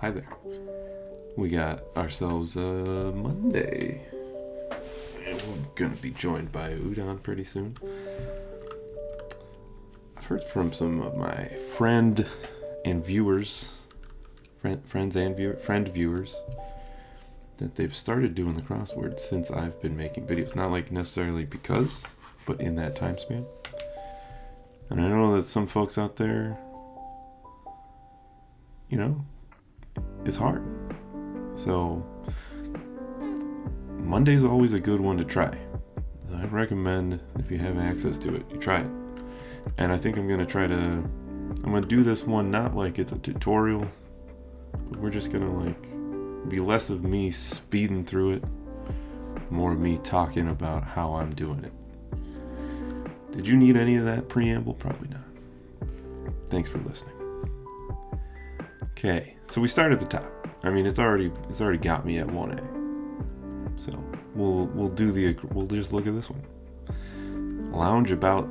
Hi there. We got ourselves a Monday. And we're gonna be joined by Udon pretty soon. I've heard from some of my friend viewers that they've started doing the crossword since I've been making videos. Not like necessarily because, but in that time span. And I know that some folks out there, you know, it's hard. So Monday's always a good one to try. I recommend, if you have access to it, you try it. And I think I'm gonna do this one not like it's a tutorial, but we're just gonna be less of me speeding through it, more of me talking about how I'm doing it. Did you need any of that preamble? Probably not. Thanks for listening. Okay, so we start at the top. I mean, it's already got me at 1A. So we'll just look at this one. Lounge about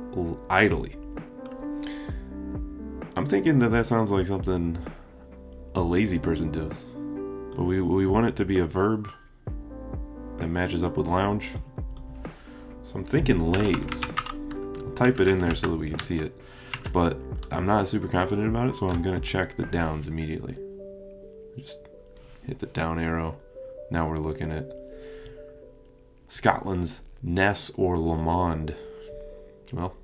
idly. I'm thinking that sounds like something a lazy person does. But we want it to be a verb that matches up with lounge. So I'm thinking laze. I'll type it in there so that we can see it. But I'm not super confident about it, so I'm going to check the downs immediately. Just hit the down arrow. Now we're looking at Scotland's Ness or Lomond. Well,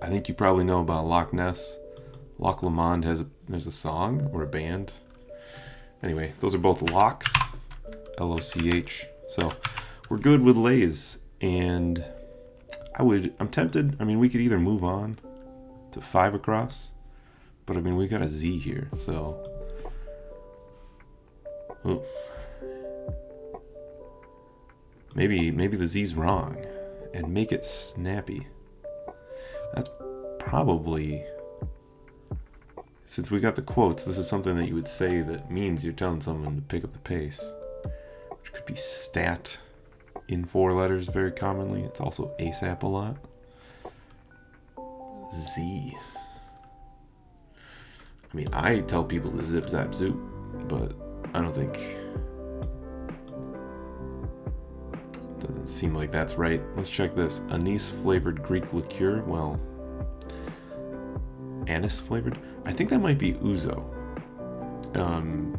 I think you probably know about Loch Ness. Loch Lomond there's a song or a band. Anyway, those are both locks, L-O-C-H. So we're good with lays, and I'm tempted. I mean, we could either move on to 5 across, but I mean, we got a Z here, so ooh. Maybe the Z's wrong, and make it snappy. That's probably, since we got the quotes, this is something that you would say that means you're telling someone to pick up the pace, which could be stat in 4 letters very commonly. It's also ASAP a lot. Z. I mean, I tell people to zip zap zoop, but I don't think, doesn't seem like that's right. Let's check this. Anise flavored Greek liqueur. Well, anise flavored? I think that might be ouzo,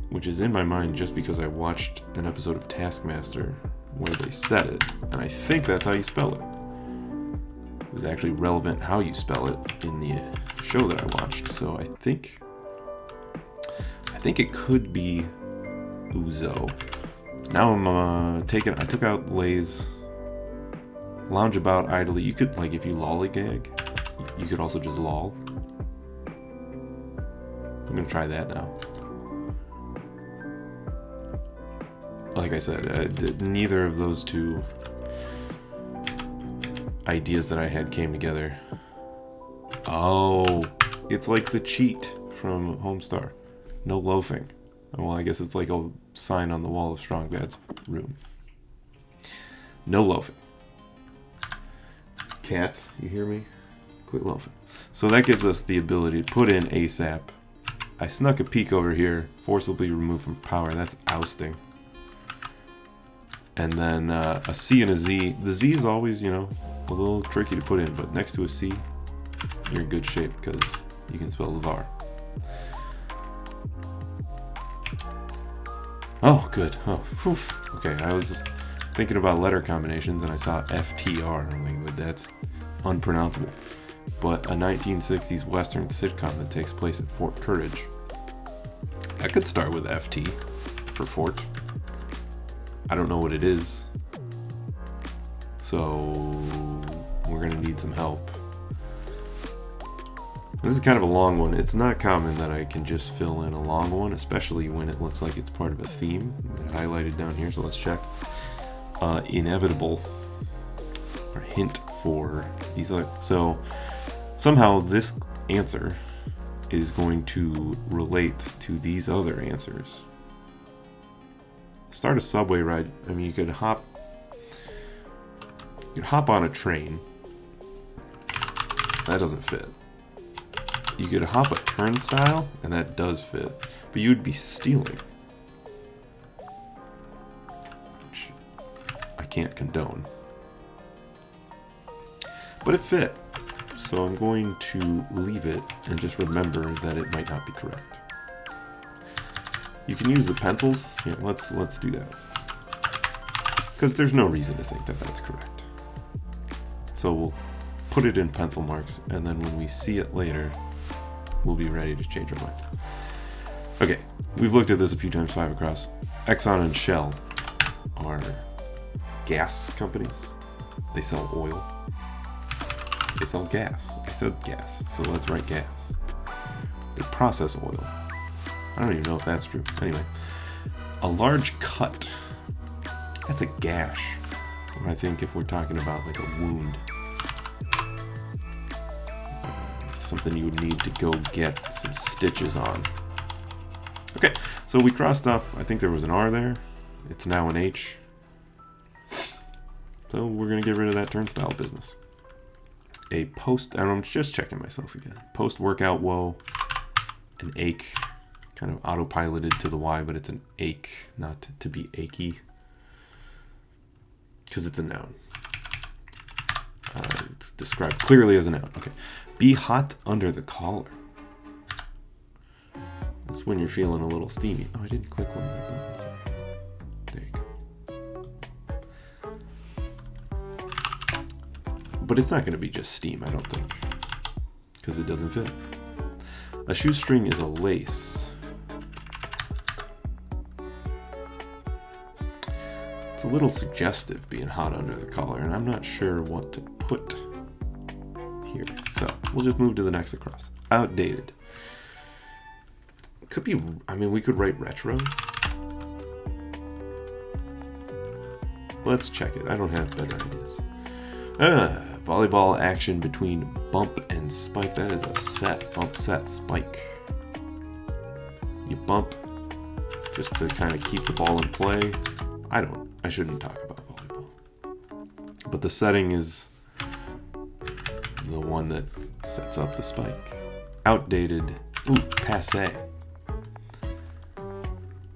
which is in my mind just because I watched an episode of Taskmaster where they said it, and I think that's how you spell it. It was actually relevant how you spell it in the show that I watched, so I think it could be ouzo. Now I'm I took out lays, lounge about idly. You could, if you lollygag, you could also just loll. I'm gonna try that now. Like I said, neither of those two ideas that I had came together. Oh, it's like the cheat from Homestar. No loafing. Well, I guess it's like a sign on the wall of Strong Bad's room. No loafing. Cats, you hear me? Quit loafing. So that gives us the ability to put in ASAP. I snuck a peek over here. Forcibly removed from power. That's ousting. And then a C and a Z. The Z is always, a little tricky to put in, but next to a C, you're in good shape because you can spell czar. Oh, good. Oh, whew. Okay, I was just thinking about letter combinations and I saw FTR. I'm like, that's unpronounceable. But a 1960s Western sitcom that takes place at Fort Courage. I could start with FT for Fort. I don't know what it is. So we're going to need some help. This is kind of a long one. It's not common that I can just fill in a long one, especially when it looks like it's part of a theme. It's highlighted down here, so let's check. Inevitable, or hint for these. So somehow this answer is going to relate to these other answers. Start a subway ride. I mean, you could hop on a train. That doesn't fit. You could hop a turnstile, and that does fit. But you'd be stealing. Which I can't condone. But it fit. So I'm going to leave it and just remember that it might not be correct. You can use the pencils. Yeah, let's do that. Because there's no reason to think that that's correct. So we'll put it in pencil marks, and then when we see it later, we'll be ready to change our mind. Okay, we've looked at this a few times, 5 across. Exxon and Shell are gas companies. They sell oil. They sell gas. I said gas, so let's write gas. They process oil. I don't even know if that's true. Anyway, a large cut. That's a gash. I think if we're talking about like a wound. Something you would need to go get some stitches on. Okay, so we crossed off, I think there was an R there. It's now an H. So we're going to get rid of that turnstile business. A post, and I'm just checking myself again. Post-workout woe, an ache, kind of autopiloted to the Y, but it's an ache, not to be achy. Because it's a noun. It's described clearly as a noun. Okay. Be hot under the collar. That's when you're feeling a little steamy. Oh, I didn't click one of my buttons. There you go. But it's not going to be just steam, I don't think. Because it doesn't fit. A shoestring is a lace. It's a little suggestive being hot under the collar, and I'm not sure what to put here. So we'll just move to the next across. Outdated. Could be, I mean, we could write retro. Let's check it. I don't have better ideas. Volleyball action between bump and spike. That is a set. Bump, set, spike. You bump just to kind of keep the ball in play. I shouldn't talk about volleyball. But the setting is the one that sets up the spike. Outdated. Ooh, passé.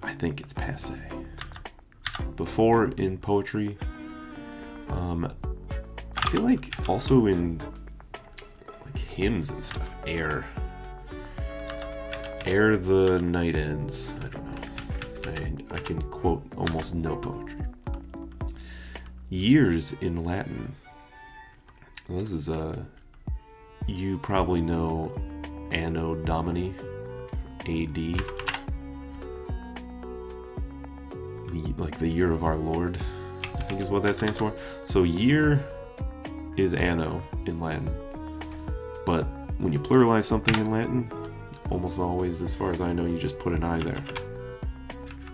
I think it's passé. Before in poetry, I feel like also in like hymns and stuff, ere the night ends. I don't know. I can quote almost no poetry. Years in Latin. Well, this is you probably know Anno Domini, AD. Like the year of our Lord, I think is what that stands for. So year is anno in Latin. But when you pluralize something in Latin, almost always, as far as I know, you just put an I there.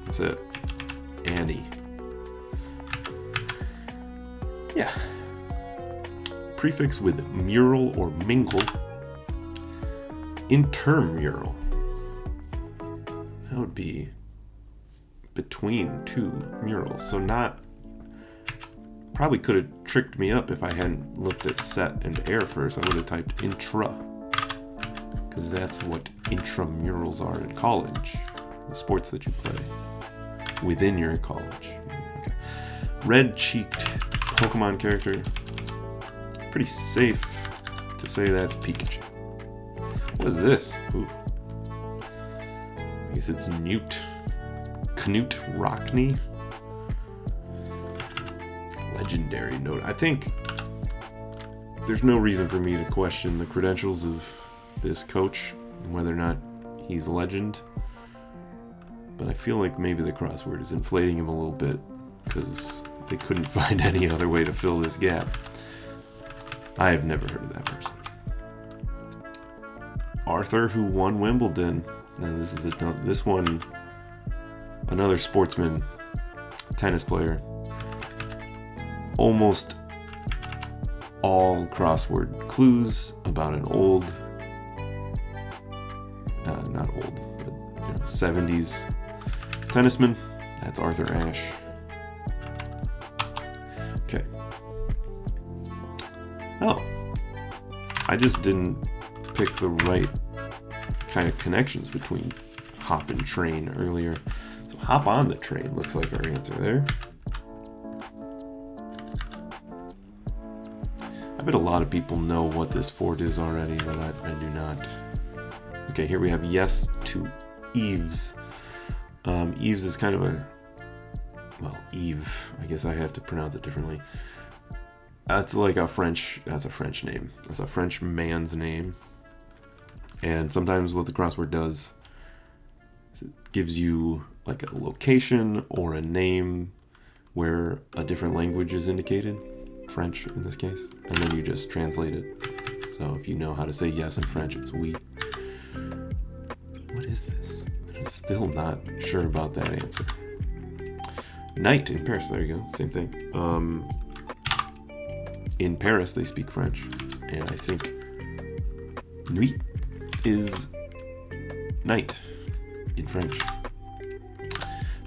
That's it. Annie. Yeah. Prefix with mural or mingle. Intermural. That would be between two murals. So not, probably could have tricked me up if I hadn't looked at set and air first. I would have typed intra, because that's what intramurals are in college, the sports that you play within your college. Okay. Red-cheeked Pokemon character. Pretty safe to say that's Pikachu. What is this? Ooh. I guess it's Newt. Knut Rockne. Legendary note. I think there's no reason for me to question the credentials of this coach and whether or not he's a legend. But I feel like maybe the crossword is inflating him a little bit because they couldn't find any other way to fill this gap. I have never heard of that person. Arthur, who won Wimbledon. Now this is this one. Another sportsman, tennis player. Almost all crossword clues about an old, not old, but 70s tennisman. That's Arthur Ashe. Okay. Oh, I just didn't pick the right kind of connections between hop and train earlier. So hop on the train looks like our answer there. I bet a lot of people know what this fort is already, but I do not. Okay, here we have yes to Eves. Eves is kind of a, well, Eve. I guess I have to pronounce it differently. That's like a French. That's a French name. That's a French man's name. And sometimes what the crossword does is it gives you like a location or a name where a different language is indicated, French in this case, and then you just translate it. So if you know how to say yes in French, it's oui. What is this? I'm still not sure about that answer. Night in Paris, there you go, same thing. In Paris, they speak French, and I think nuit is night in French.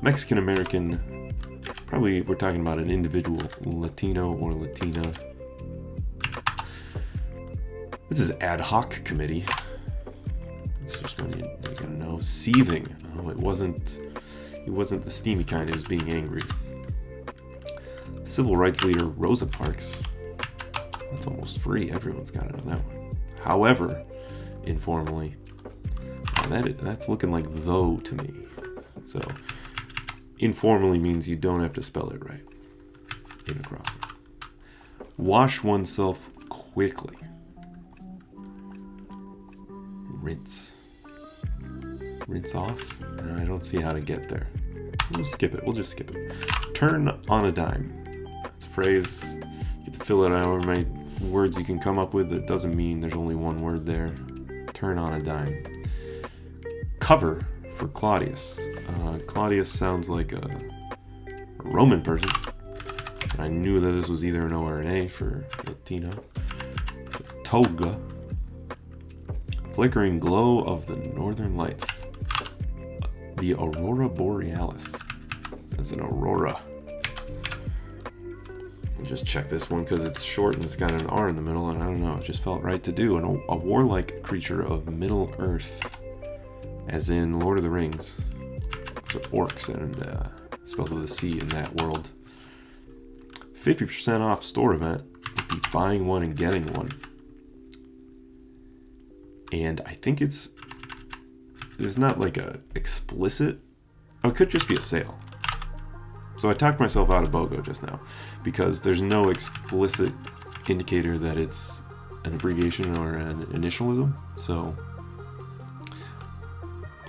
Mexican American, probably we're talking about an individual, Latino or Latina. This is ad hoc committee. It's just one you gotta know. Seething. Oh, it wasn't the steamy kind, it was being angry. Civil rights leader Rosa Parks. That's almost free. Everyone's got to know that one. However, informally, that's looking like though to me. So, informally means you don't have to spell it right in a crossword. Wash oneself quickly. Rinse. Rinse off? I don't see how to get there. We'll skip it. We'll just skip it. Turn on a dime. That's a phrase. You get to fill it out however many words you can come up with. It doesn't mean there's only one word there. Turn on a dime. Cover for Claudius. Claudius sounds like a Roman person. I knew that this was either an O or an A for Latino. So, toga. Flickering glow of the northern lights. The aurora borealis. That's an aurora. I'll just check this one because it's short and it's got an R in the middle, and I don't know, it just felt right to do. A warlike creature of Middle Earth, as in Lord of the Rings. So orcs and spelled with a C in that world. 50% off store event would be buying one and getting one. And I think there's not like a explicit, it could just be a sale. So I talked myself out of BOGO just now because there's no explicit indicator that it's an abbreviation or an initialism. So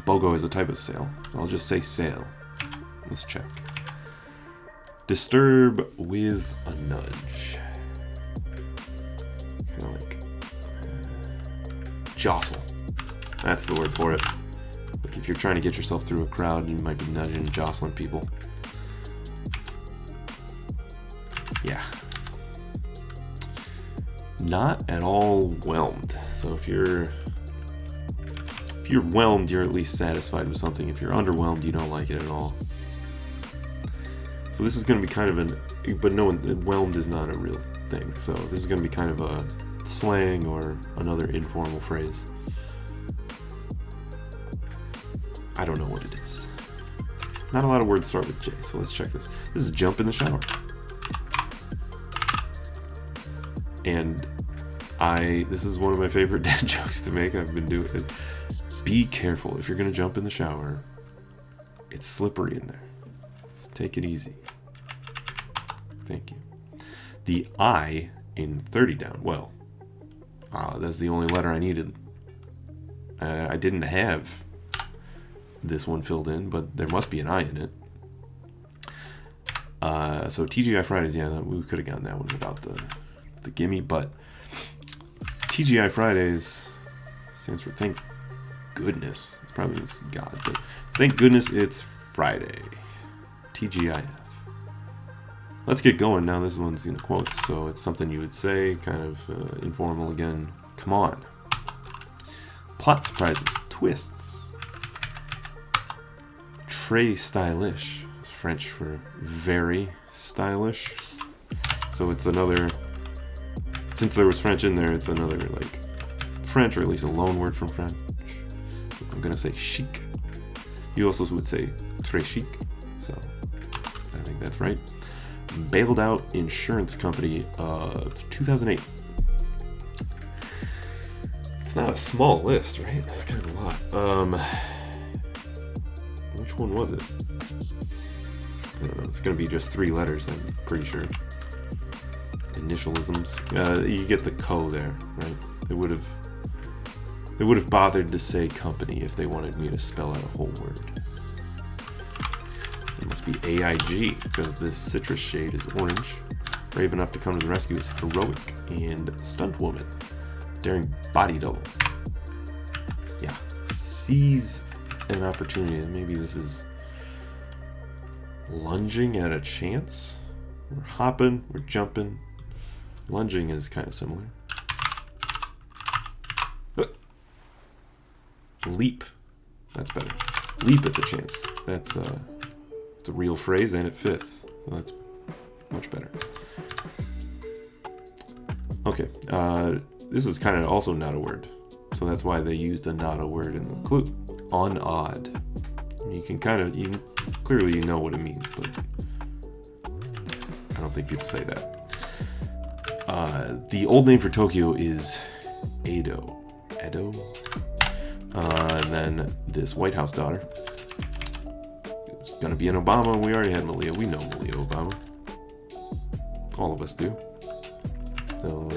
BOGO is a type of sale. I'll just say sale. Let's check. Disturb with a nudge. Kind of like jostle. That's the word for it. Like if you're trying to get yourself through a crowd, you might be nudging and jostling people. Yeah. Not at all whelmed. So if you're whelmed, you're at least satisfied with something. If you're underwhelmed, you don't like it at all. So this is going to be kind of but no, whelmed is not a real thing. So this is going to be kind of a slang or another informal phrase. I don't know what it is. Not a lot of words start with J, so let's check this. This is jump in the shower. And this is one of my favorite dad jokes to make. I've been doing it. Be careful if you're going to jump in the shower. It's slippery in there. So take it easy. Thank you. The I in 30 down. Well, that's the only letter I needed. I didn't have this one filled in, but there must be an I in it. So TGI Fridays, yeah, we could have gotten that one without the gimme, but TGI Fridays stands for thank goodness. It's probably God, but thank goodness it's Friday. TGIF. Let's get going now. This one's in quotes, so it's something you would say, kind of informal again. Come on. Plot surprises, twists. Très stylish. French for very stylish. So it's another, since there was French in there, it's another like French, or at least a loan word from French. going to say chic. You also would say très chic, so I think that's right. Bailed out insurance company of 2008. It's not a small list, right? There's kind of a lot. Which one was it? I don't know. It's going to be just 3 letters, I'm pretty sure. Initialisms. You get the co there, right? They would have bothered to say company if they wanted me to spell out a whole word. It must be AIG, because this citrus shade is orange. Brave enough to come to the rescue is heroic and stunt woman. Daring body double. Yeah. Seize an opportunity. Maybe this is lunging at a chance. We're hopping, we're jumping. Lunging is kind of similar. Leap. That's better. Leap at the chance. It's a real phrase and it fits. So that's much better. Okay. This is kind of also not a word. So that's why they used a not a word in the clue. Unawed. You can clearly you know what it means, but I don't think people say that. The old name for Tokyo is Edo. And then this White House daughter. It's gonna be an Obama. We already had Malia. We know Malia Obama. All of us do. So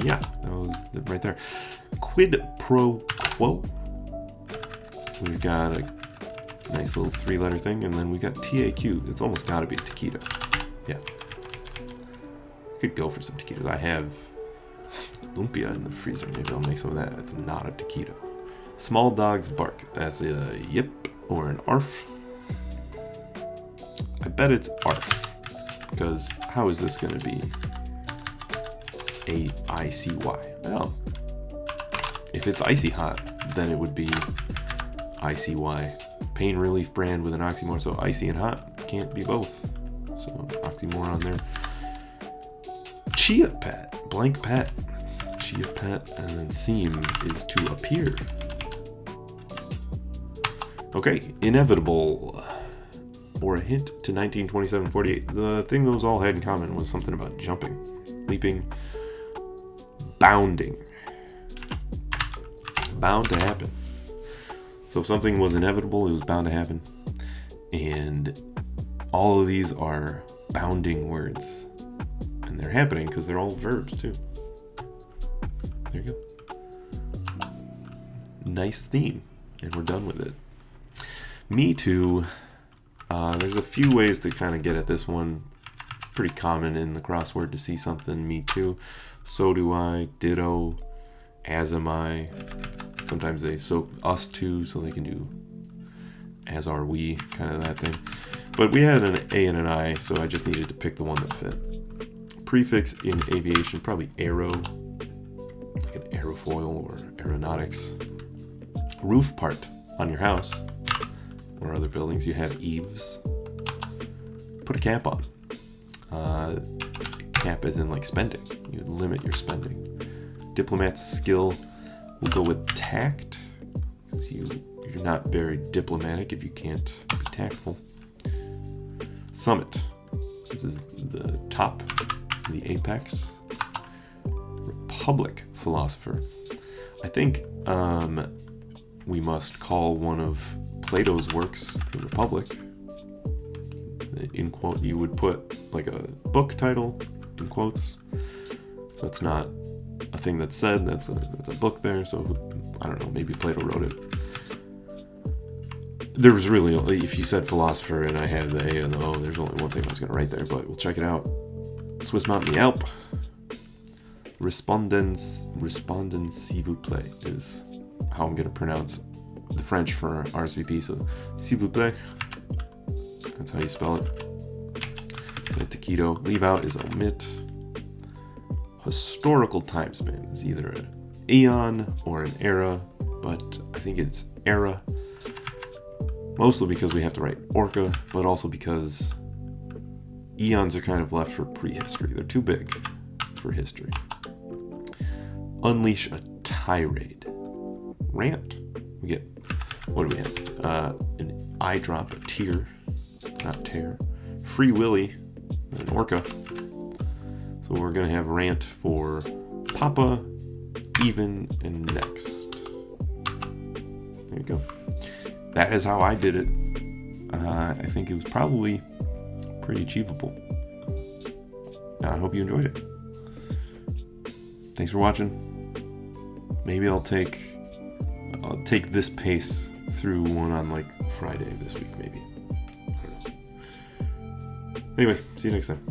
yeah, that was right there. Quid pro quo. We've got a nice little 3-letter thing, and then we got TAQ. It's almost got to be taquito. Yeah. Could go for some taquitos. I have lumpia in the freezer. Maybe I'll make some of that. It's not a taquito. Small dogs bark. That's a yip or an arf. I bet it's arf. Because how is this going to be AICY? Well, if it's icy hot, then it would be ICY. Pain relief brand with an oxymoron. So icy and hot can't be both. So oxymoron there. Chia pet. Blank pet. Chia pet. And then seem is to appear. Okay. Inevitable. Or a hint to 1927-48. The thing those all had in common was something about jumping, leaping, bounding. Bound to happen. So if something was inevitable, it was bound to happen. And all of these are bounding words. And they're happening because they're all verbs too. There you go. Nice theme. And we're done with it. Me Too. There's a few ways to kind of get at this one. Pretty common in the crossword to see something. Me too. So do I. Ditto. As am I. Sometimes they us too, so they can do as are we, kind of that thing. But we had an A and an I, so I just needed to pick the one that fit. Prefix in aviation, probably aero, like an aerofoil or aeronautics. Roof part on your house or other buildings, you have eaves. Put a cap on. Cap as in like spending. You limit your spending. Diplomat's skill. We'll go with tact, because you're not very diplomatic if you can't be tactful. Summit. This is the top, the apex. Republic philosopher. I think we must call one of Plato's works the Republic. In quote, you would put like a book title in quotes. So it's not a thing that's said, that's a book there, so I don't know, maybe Plato wrote it. There was really, if you said philosopher and I had the A and the O, there's only one thing I was going to write there, but we'll check it out. Swiss Mountain the Alp. Respondens s'il vous plaît is how I'm going to pronounce the French for RSVP, so s'il vous plaît, that's how you spell it. Taquito. Leave out is omit. Historical time span is either an eon or an era, but I think it's era. Mostly because we have to write orca, but also because eons are kind of left for prehistory. They're too big for history. Unleash a tirade. Rant. We get What do we have? An eye drop, a tear, not tear. Free Willy, an orca. So we're going to have rant for Papa, even, and next. There you go. That is how I did it. I think it was probably pretty achievable. I hope you enjoyed it. Thanks for watching. Maybe I'll take this pace through one on like Friday this week, maybe. I don't know. Anyway, see you next time.